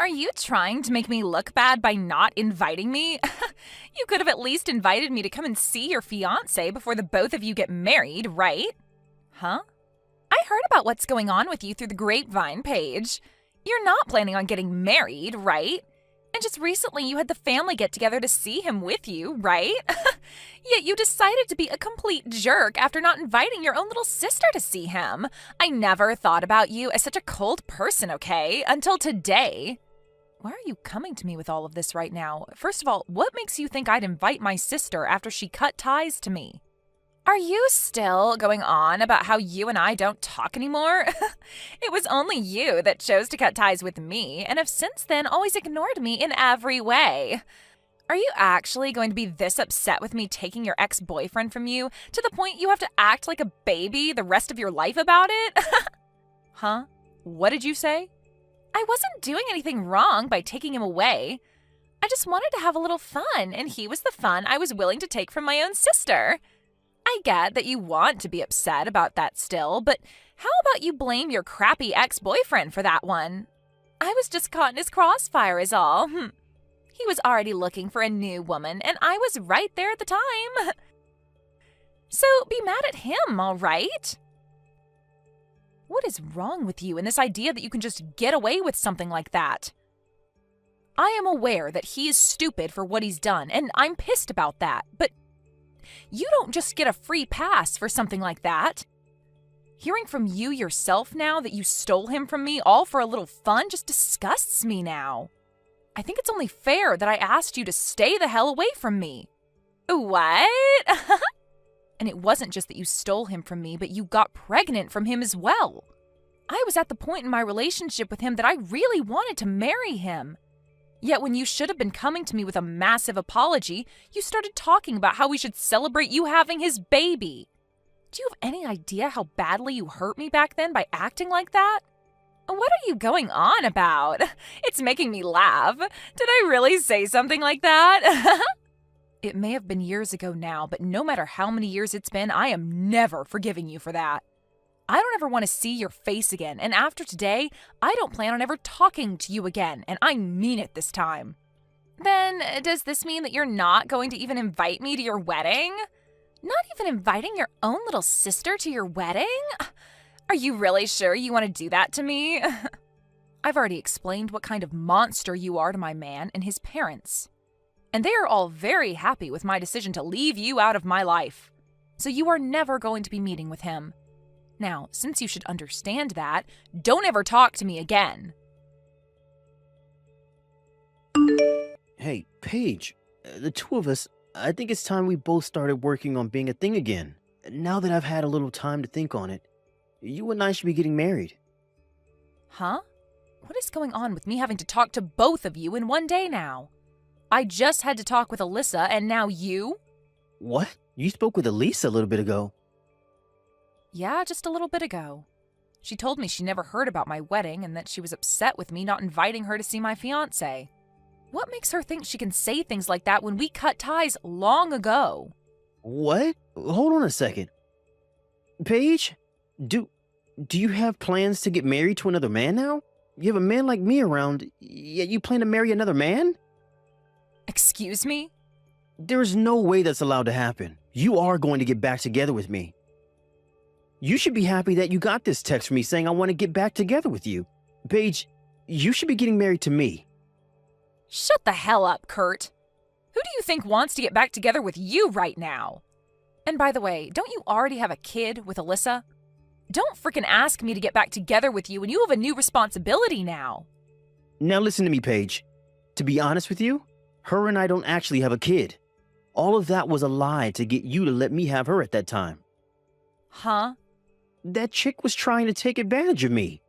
Are you trying to make me look bad by not inviting me? You could have at least invited me to come and see your fiancé before the both of you get married, right? Huh? I heard about what's going on with you through the grapevine page. You're not planning on getting married, right? And just recently you had the family get together to see him with you, right? Yet you decided to be a complete jerk after not inviting your own little sister to see him. I never thought about you as such a cold person, okay? Until today. Why are you coming to me with all of this right now? First of all, what makes you think I'd invite my sister after she cut ties to me? Are you still going on about how you and I don't talk anymore? It was only you that chose to cut ties with me and have since then always ignored me in every way. Are you actually going to be this upset with me taking your ex-boyfriend from you to the point you have to act like a baby the rest of your life about it? Huh? What did you say? I wasn't doing anything wrong by taking him away. I just wanted to have a little fun, and he was the fun I was willing to take from my own sister. I get that you want to be upset about that still, but how about you blame your crappy ex-boyfriend for that one? I was just caught in his crossfire is all. He was already looking for a new woman, and I was right there at the time. So be mad at him, all right? What is wrong with you and this idea that you can just get away with something like that? I am aware that he is stupid for what he's done, and I'm pissed about that, but you don't just get a free pass for something like that. Hearing from you yourself now that you stole him from me all for a little fun just disgusts me now. I think it's only fair that I asked you to stay the hell away from me. What? And it wasn't just that you stole him from me, but you got pregnant from him as well. I was at the point in my relationship with him that I really wanted to marry him. Yet when you should have been coming to me with a massive apology, you started talking about how we should celebrate you having his baby. Do you have any idea how badly you hurt me back then by acting like that? What are you going on about? It's making me laugh. Did I really say something like that? It may have been years ago now, but no matter how many years it's been, I am never forgiving you for that. I don't ever want to see your face again, and after today, I don't plan on ever talking to you again, and I mean it this time. Then, does this mean that you're not going to even invite me to your wedding? Not even inviting your own little sister to your wedding? Are you really sure you want to do that to me? I've already explained what kind of monster you are to my man and his parents. And they are all very happy with my decision to leave you out of my life. So you are never going to be meeting with him. Now, since you should understand that, don't ever talk to me again. Hey, Paige, the two of us, I think it's time we both started working on being a thing again. Now that I've had a little time to think on it, you and I should be getting married. Huh? What is going on with me having to talk to both of you in one day now? I just had to talk with Alyssa, and now you? What? You spoke with Elisa a little bit ago. Yeah, just a little bit ago. She told me she never heard about my wedding and that she was upset with me not inviting her to see my fiancé. What makes her think she can say things like that when we cut ties long ago? What? Hold on a second. Paige, do you have plans to get married to another man now? You have a man like me around, yet you plan to marry another man? Excuse me? There's no way that's allowed to happen. You are going to get back together with me. You should be happy that you got this text from me saying I want to get back together with you. Paige, you should be getting married to me. Shut the hell up, Kurt. Who do you think wants to get back together with you right now? And by the way, don't you already have a kid with Alyssa? Don't frickin' ask me to get back together with you when you have a new responsibility now. Now listen to me, Paige. To be honest with you, her and I don't actually have a kid. All of that was a lie to get you to let me have her at that time. Huh? That chick was trying to take advantage of me.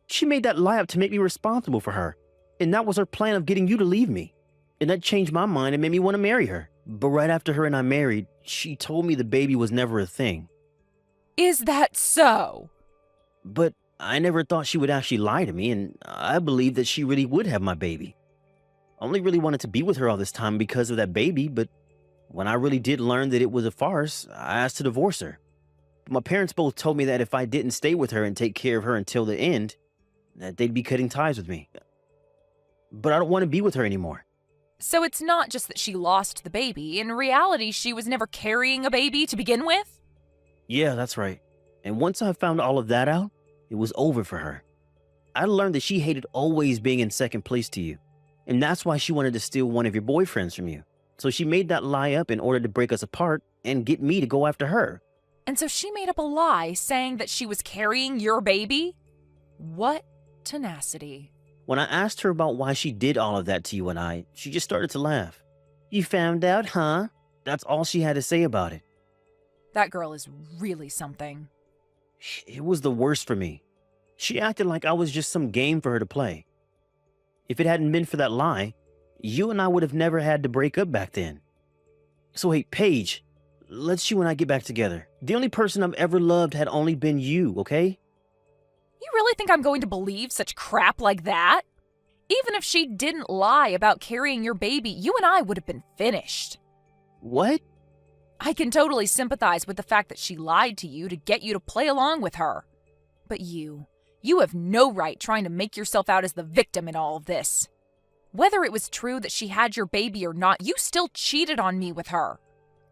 She made that lie up to make me responsible for her, and that was her plan of getting you to leave me. And that changed my mind and made me want to marry her. But right after her and I married, she told me the baby was never a thing. Is that so? But I never thought she would actually lie to me, and I believed that she really would have my baby. I only really wanted to be with her all this time because of that baby, but when I really did learn that it was a farce, I asked to divorce her. But my parents both told me that if I didn't stay with her and take care of her until the end, that they'd be cutting ties with me. but I don't want to be with her anymore. So it's not just that she lost the baby. In reality, she was never carrying a baby to begin with? Yeah, that's right. And once I found all of that out, it was over for her. I learned that she hated always being in second place to you. And that's why she wanted to steal one of your boyfriends from you. So she made that lie up in order to break us apart and get me to go after her. And so she made up a lie saying that she was carrying your baby? What tenacity. When I asked her about why she did all of that to you and I, she just started to laugh. You found out, huh? That's all she had to say about it. That girl is really something. It was the worst for me. She acted like I was just some game for her to play. If it hadn't been for that lie, you and I would have never had to break up back then. So hey, Paige, let's you and I get back together. The only person I've ever loved had only been you, okay? You really think I'm going to believe such crap like that? Even if she didn't lie about carrying your baby, you and I would have been finished. What? I can totally sympathize with the fact that she lied to you to get you to play along with her. But you have no right trying to make yourself out as the victim in all of this. Whether it was true that she had your baby or not, you still cheated on me with her.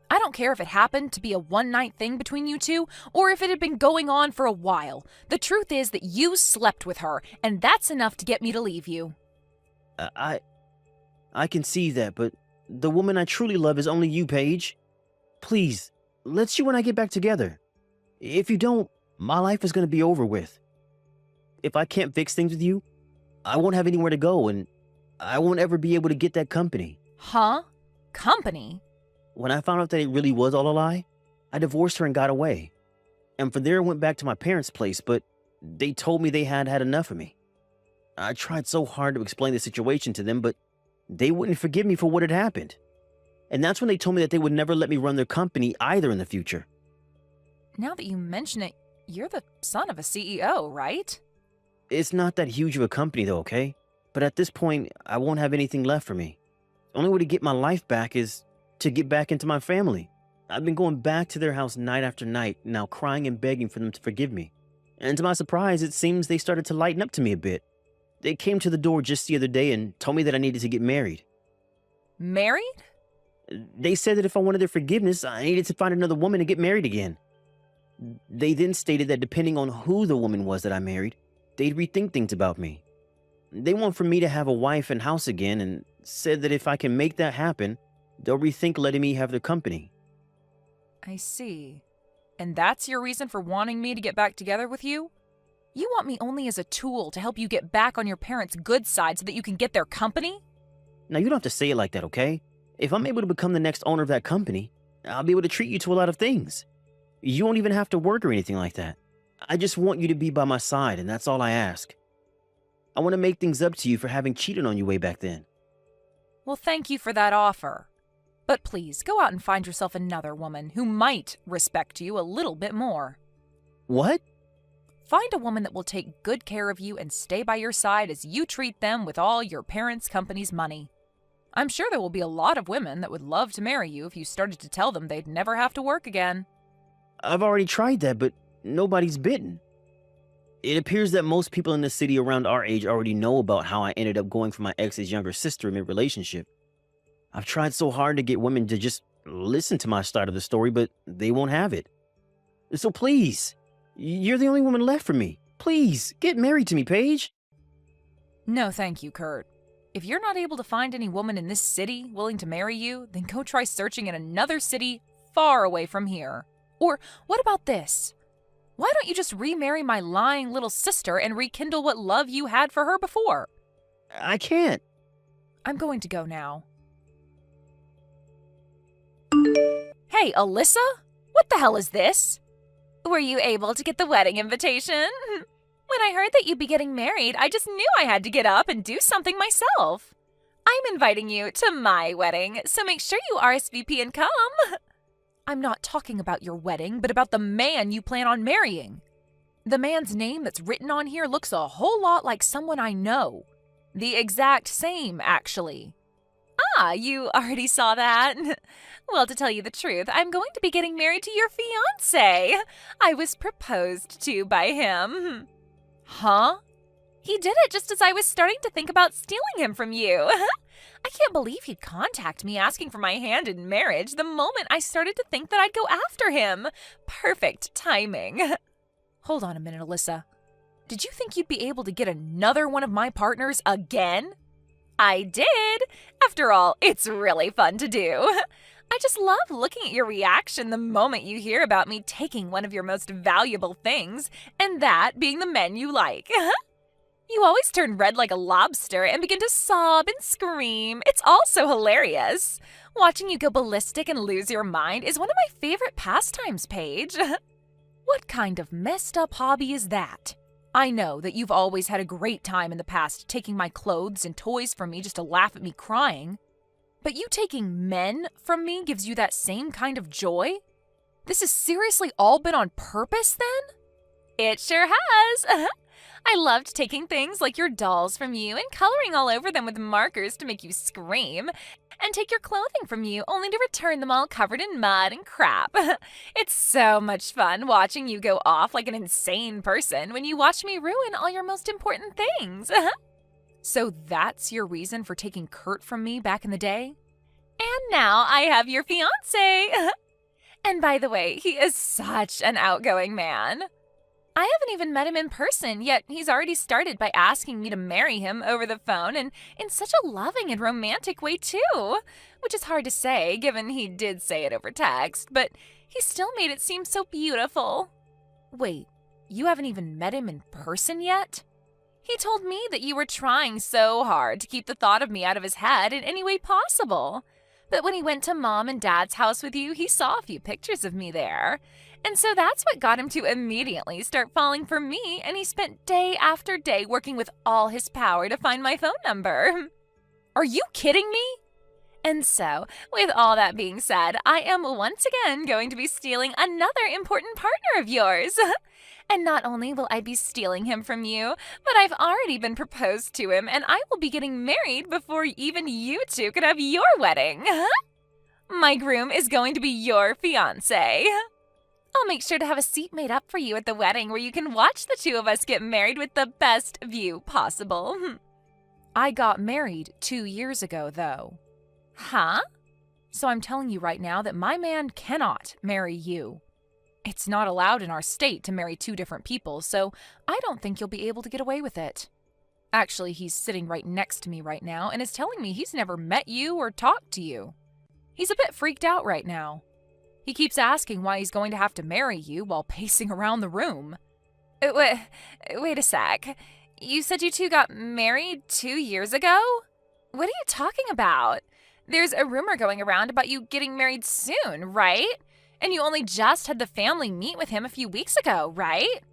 I don't care if it happened to be a one-night thing between you two, or if it had been going on for a while. The truth is that you slept with her, and that's enough to get me to leave you. I can see that, but the woman I truly love is only you, Paige. Please, let's you and I get back together. If you don't, my life is going to be over with. If I can't fix things with you, I won't have anywhere to go, and I won't ever be able to get that company. Huh? Company? When I found out that it really was all a lie, I divorced her and got away. And from there I went back to my parents' place, but they told me they had had enough of me. I tried so hard to explain the situation to them, but they wouldn't forgive me for what had happened. And that's when they told me that they would never let me run their company either in the future. Now that you mention it, you're the son of a CEO, right? It's not that huge of a company though, okay? But at this point, I won't have anything left for me. The only way to get my life back is to get back into my family. I've been going back to their house night after night, now crying and begging for them to forgive me. And to my surprise, it seems they started to lighten up to me a bit. They came to the door just the other day and told me that I needed to get married. Married? They said that if I wanted their forgiveness, I needed to find another woman and get married again. They then stated that depending on who the woman was that I married, they'd rethink things about me. They want for me to have a wife and house again, and said that if I can make that happen, they'll rethink letting me have their company. I see. And that's your reason for wanting me to get back together with you? You want me only as a tool to help you get back on your parents' good side so that you can get their company? Now, you don't have to say it like that, okay? If I'm able to become the next owner of that company, I'll be able to treat you to a lot of things. You won't even have to work or anything like that. I just want you to be by my side, and that's all I ask. I want to make things up to you for having cheated on you way back then. Well, thank you for that offer. But please, go out and find yourself another woman who might respect you a little bit more. What? Find a woman that will take good care of you and stay by your side as you treat them with all your parents' company's money. I'm sure there will be a lot of women that would love to marry you if you started to tell them they'd never have to work again. I've already tried that, but nobody's bitten. It appears that most people in the city around our age already know about how I ended up going for my ex's younger sister mid-relationship. I've tried so hard to get women to just listen to my side of the story, but they won't have it. So please, you're the only woman left for me. Please, get married to me, Paige. No, thank you, Kurt. If you're not able to find any woman in this city willing to marry you, then go try searching in another city far away from here. Or what about this? Why don't you just remarry my lying little sister and rekindle what love you had for her before? I can't. I'm going to go now. Hey, Alyssa? What the hell is this? Were you able to get the wedding invitation? When I heard that you'd be getting married, I just knew I had to get up and do something myself. I'm inviting you to my wedding, so make sure you RSVP and come. I'm not talking about your wedding, but about the man you plan on marrying. The man's name that's written on here looks a whole lot like someone I know. The exact same, actually. Ah, you already saw that? Well, to tell you the truth, I'm going to be getting married to your fiancé. I was proposed to by him. Huh? He did it just as I was starting to think about stealing him from you. I can't believe he'd contact me asking for my hand in marriage the moment I started to think that I'd go after him. Perfect timing. Hold on a minute, Alyssa. Did you think you'd be able to get another one of my partners again? I did. After all, it's really fun to do. I just love looking at your reaction the moment you hear about me taking one of your most valuable things, and that being the men you like. You always turn red like a lobster and begin to sob and scream. It's all so hilarious. Watching you go ballistic and lose your mind is one of my favorite pastimes, Paige. What kind of messed up hobby is that? I know that you've always had a great time in the past taking my clothes and toys from me just to laugh at me crying. But you taking men from me gives you that same kind of joy? This has seriously all been on purpose then? It sure has. I loved taking things like your dolls from you and coloring all over them with markers to make you scream, and take your clothing from you only to return them all covered in mud and crap. It's so much fun watching you go off like an insane person when you watch me ruin all your most important things. So that's your reason for taking Kurt from me back in the day? And now I have your fiancé. And by the way, he is such an outgoing man. I haven't even met him in person, yet he's already started by asking me to marry him over the phone, and in such a loving and romantic way too, which is hard to say given he did say it over text, but he still made it seem so beautiful. Wait, you haven't even met him in person yet? He told me that you were trying so hard to keep the thought of me out of his head in any way possible. But when he went to Mom and Dad's house with you, he saw a few pictures of me there. And so that's what got him to immediately start falling for me, and he spent day after day working with all his power to find my phone number. Are you kidding me? And so, with all that being said, I am once again going to be stealing another important partner of yours. And not only will I be stealing him from you, but I've already been proposed to him, and I will be getting married before even you two could have your wedding. My groom is going to be your fiancé. I'll make sure to have a seat made up for you at the wedding where you can watch the two of us get married with the best view possible. I got married 2 years ago, though. Huh? So I'm telling you right now that my man cannot marry you. It's not allowed in our state to marry two different people, so I don't think you'll be able to get away with it. Actually, he's sitting right next to me right now and is telling me he's never met you or talked to you. He's a bit freaked out right now. He keeps asking why he's going to have to marry you while pacing around the room. Wait a sec. You said you two got married 2 years ago? What are you talking about? There's a rumor going around about you getting married soon, right? And you only just had the family meet with him a few weeks ago, right?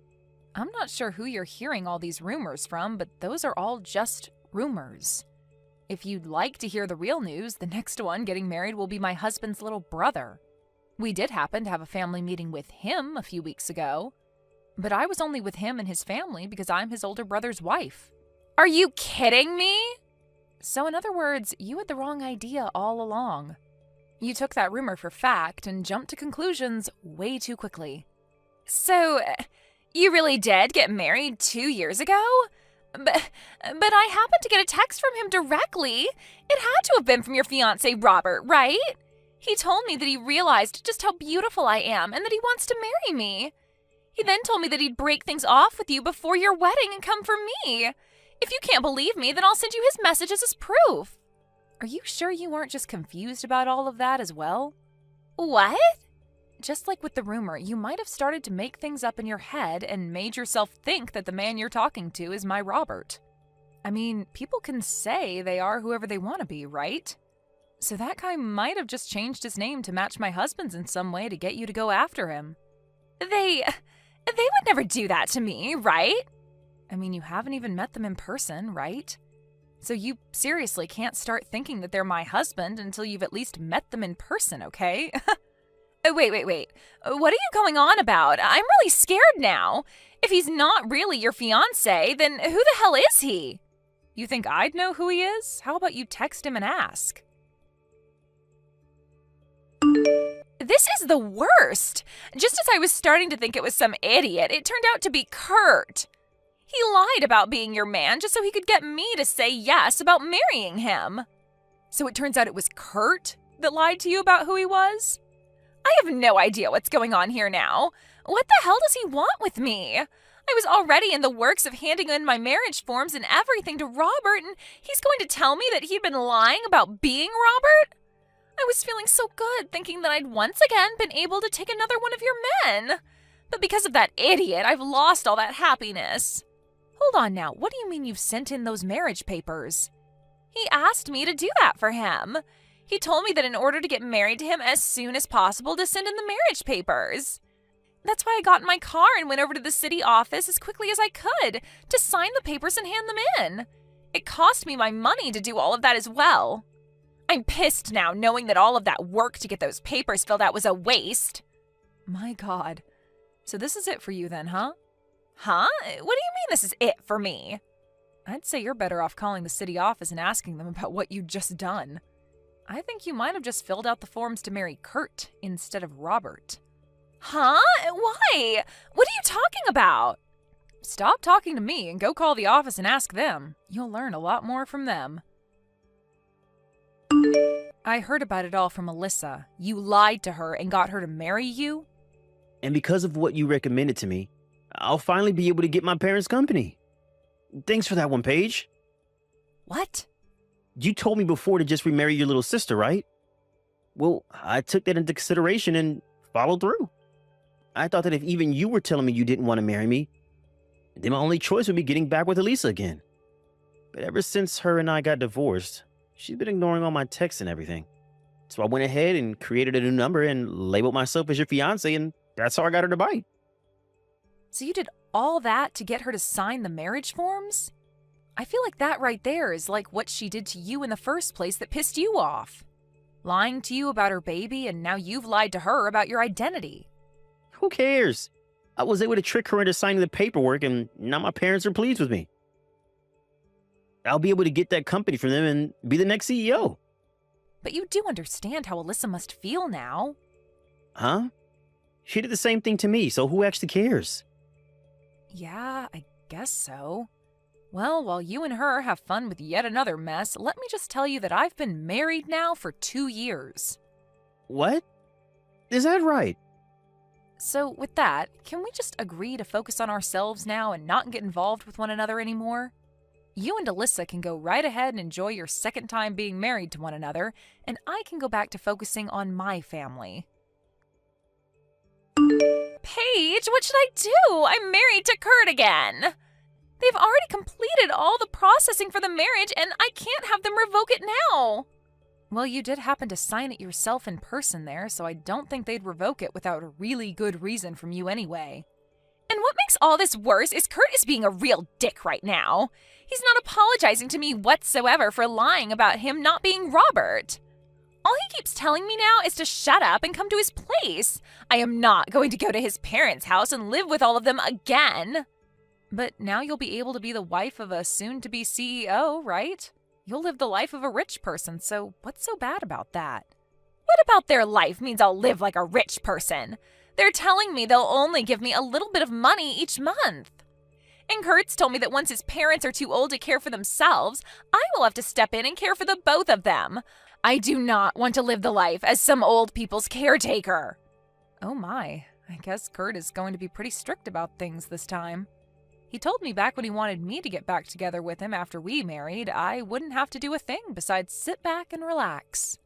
I'm not sure who you're hearing all these rumors from, but those are all just rumors. If you'd like to hear the real news, the next one getting married will be my husband's little brother. We did happen to have a family meeting with him a few weeks ago, but I was only with him and his family because I'm his older brother's wife. Are you kidding me? So in other words, you had the wrong idea all along. You took that rumor for fact and jumped to conclusions way too quickly. So, you really did get married 2 years ago? But I happened to get a text from him directly. It had to have been from your fiancé, Robert, right? He told me that he realized just how beautiful I am and that he wants to marry me. He then told me that he'd break things off with you before your wedding and come for me. If you can't believe me, then I'll send you his messages as proof. Are you sure you weren't just confused about all of that as well? What? Just like with the rumor, you might have started to make things up in your head and made yourself think that the man you're talking to is my Robert. I mean, people can say they are whoever they want to be, right? So that guy might have just changed his name to match my husband's in some way to get you to go after him. They would never do that to me, right? I mean, you haven't even met them in person, right? So you seriously can't start thinking that they're my husband until you've at least met them in person, okay? Wait. What are you going on about? I'm really scared now. If he's not really your fiancé, then who the hell is he? You think I'd know who he is? How about you text him and ask? This is the worst. Just as I was starting to think it was some idiot, it turned out to be Kurt. He lied about being your man just so he could get me to say yes about marrying him. So it turns out it was Kurt that lied to you about who he was? I have no idea what's going on here now. What the hell does he want with me? I was already in the works of handing in my marriage forms and everything to Robert, and he's going to tell me that he'd been lying about being Robert? I was feeling so good thinking that I'd once again been able to take another one of your men. But because of that idiot, I've lost all that happiness. Hold on now, what do you mean you've sent in those marriage papers? He asked me to do that for him. He told me that in order to get married to him as soon as possible to send in the marriage papers. That's why I got in my car and went over to the city office as quickly as I could to sign the papers and hand them in. It cost me my money to do all of that as well. I'm pissed now knowing that all of that work to get those papers filled out was a waste. My God. So this is it for you then, huh? Huh? What do you mean this is it for me? I'd say you're better off calling the city office and asking them about what you'd just done. I think you might have just filled out the forms to marry Kurt instead of Robert. Huh? Why? What are you talking about? Stop talking to me and go call the office and ask them. You'll learn a lot more from them. I heard about it all from Alyssa. You lied to her and got her to marry you? And because of what you recommended to me, I'll finally be able to get my parents' company. Thanks for that one, Paige. What? You told me before to just remarry your little sister, right? Well, I took that into consideration and followed through. I thought that if even you were telling me you didn't want to marry me, then my only choice would be getting back with Elisa again. But ever since her and I got divorced, she's been ignoring all my texts and everything. So I went ahead and created a new number and labeled myself as your fiancé, and that's how I got her to bite. So you did all that to get her to sign the marriage forms? I feel like that right there is like what she did to you in the first place that pissed you off. Lying to you about her baby, and now you've lied to her about your identity. Who cares? I was able to trick her into signing the paperwork, and now my parents are pleased with me. I'll be able to get that company from them and be the next CEO. But you do understand how Alyssa must feel now. Huh? She did the same thing to me, so who actually cares? Yeah, I guess so. Well, while you and her have fun with yet another mess, let me just tell you that I've been married now for 2 years. What? Is that right? So with that, can we just agree to focus on ourselves now and not get involved with one another anymore? You and Alyssa can go right ahead and enjoy your second time being married to one another, and I can go back to focusing on my family. Paige, what should I do? I'm married to Kurt again. They've already completed all the processing for the marriage, and I can't have them revoke it now. Well, you did happen to sign it yourself in person there, so I don't think they'd revoke it without a really good reason from you anyway. And what makes all this worse is Kurt is being a real dick right now. He's not apologizing to me whatsoever for lying about him not being Robert. All he keeps telling me now is to shut up and come to his place. I am not going to go to his parents' house and live with all of them again. But now you'll be able to be the wife of a soon-to-be CEO, right? You'll live the life of a rich person, so what's so bad about that? What about their life means I'll live like a rich person? They're telling me they'll only give me a little bit of money each month. And Kurt's told me that once his parents are too old to care for themselves, I will have to step in and care for the both of them. I do not want to live the life as some old people's caretaker. Oh my, I guess Kurt is going to be pretty strict about things this time. He told me back when he wanted me to get back together with him after we married, I wouldn't have to do a thing besides sit back and relax.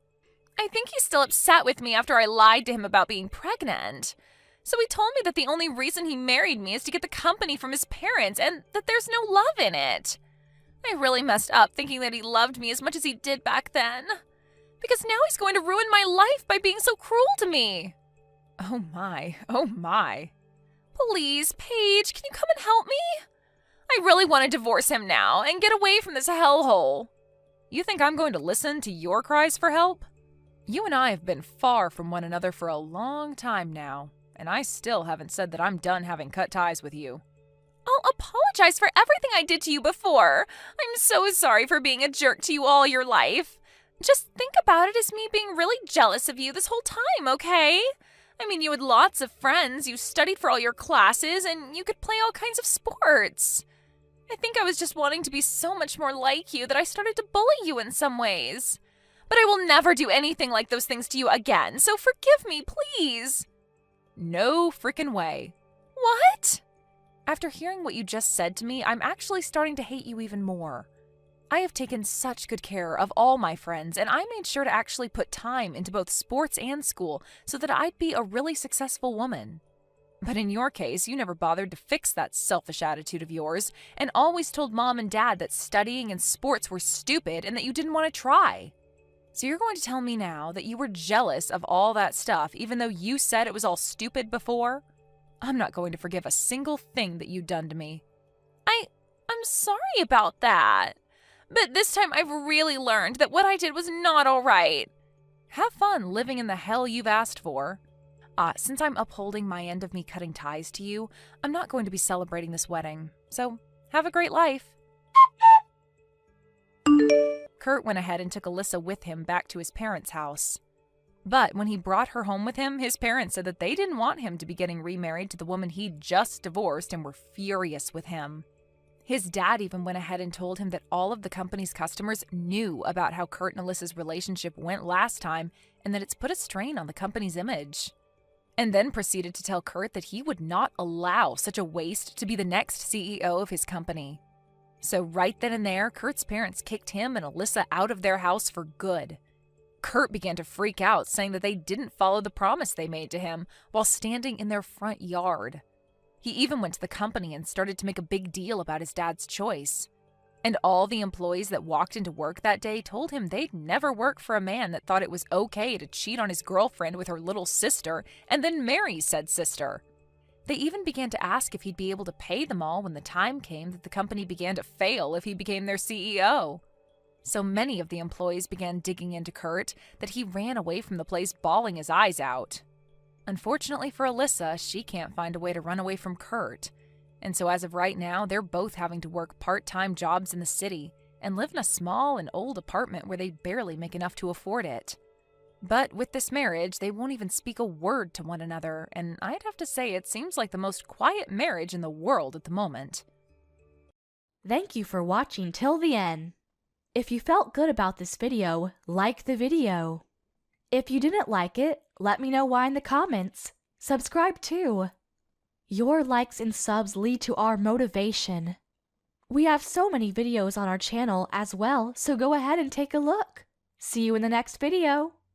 I think he's still upset with me after I lied to him about being pregnant. So he told me that the only reason he married me is to get the company from his parents and that there's no love in it. I really messed up thinking that he loved me as much as he did back then. Because now he's going to ruin my life by being so cruel to me. Oh my, oh my. Please, Paige, can you come and help me? I really want to divorce him now and get away from this hellhole. You think I'm going to listen to your cries for help? You and I have been far from one another for a long time now, and I still haven't said that I'm done having cut ties with you. I'll apologize for everything I did to you before. I'm so sorry for being a jerk to you all your life. Just think about it as me being really jealous of you this whole time, okay? I mean, you had lots of friends, you studied for all your classes, and you could play all kinds of sports. I think I was just wanting to be so much more like you that I started to bully you in some ways. But I will never do anything like those things to you again, so forgive me, please. No frickin' way. What? After hearing what you just said to me, I'm actually starting to hate you even more. I have taken such good care of all my friends, and I made sure to actually put time into both sports and school so that I'd be a really successful woman. But in your case, you never bothered to fix that selfish attitude of yours, and always told Mom and Dad that studying and sports were stupid and that you didn't want to try. So you're going to tell me now that you were jealous of all that stuff even though you said it was all stupid before? I'm not going to forgive a single thing that you've done to me. I'm sorry about that. But this time I've really learned that what I did was not all right. Have fun living in the hell you've asked for. Since I'm upholding my end of me cutting ties to you, I'm not going to be celebrating this wedding. So have a great life. Kurt went ahead and took Alyssa with him back to his parents' house. But when he brought her home with him, his parents said that they didn't want him to be getting remarried to the woman he'd just divorced and were furious with him. His dad even went ahead and told him that all of the company's customers knew about how Kurt and Alyssa's relationship went last time and that it's put a strain on the company's image. And then proceeded to tell Kurt that he would not allow such a waste to be the next CEO of his company. So right then and there, Kurt's parents kicked him and Alyssa out of their house for good. Kurt began to freak out, saying that they didn't follow the promise they made to him while standing in their front yard. He even went to the company and started to make a big deal about his dad's choice. And all the employees that walked into work that day told him they'd never work for a man that thought it was okay to cheat on his girlfriend with her little sister and then marry said sister. They even began to ask if he'd be able to pay them all when the time came that the company began to fail if he became their CEO. So many of the employees began digging into Kurt that he ran away from the place bawling his eyes out. Unfortunately for Alyssa, she can't find a way to run away from Kurt. And so as of right now, they're both having to work part-time jobs in the city and live in a small and old apartment where they barely make enough to afford it. But with this marriage, they won't even speak a word to one another, and I'd have to say it seems like the most quiet marriage in the world at the moment. Thank you for watching till the end. If you felt good about this video, like the video. If you didn't like it, let me know why in the comments. Subscribe too. Your likes and subs lead to our motivation. We have so many videos on our channel as well, so go ahead and take a look. See you in the next video.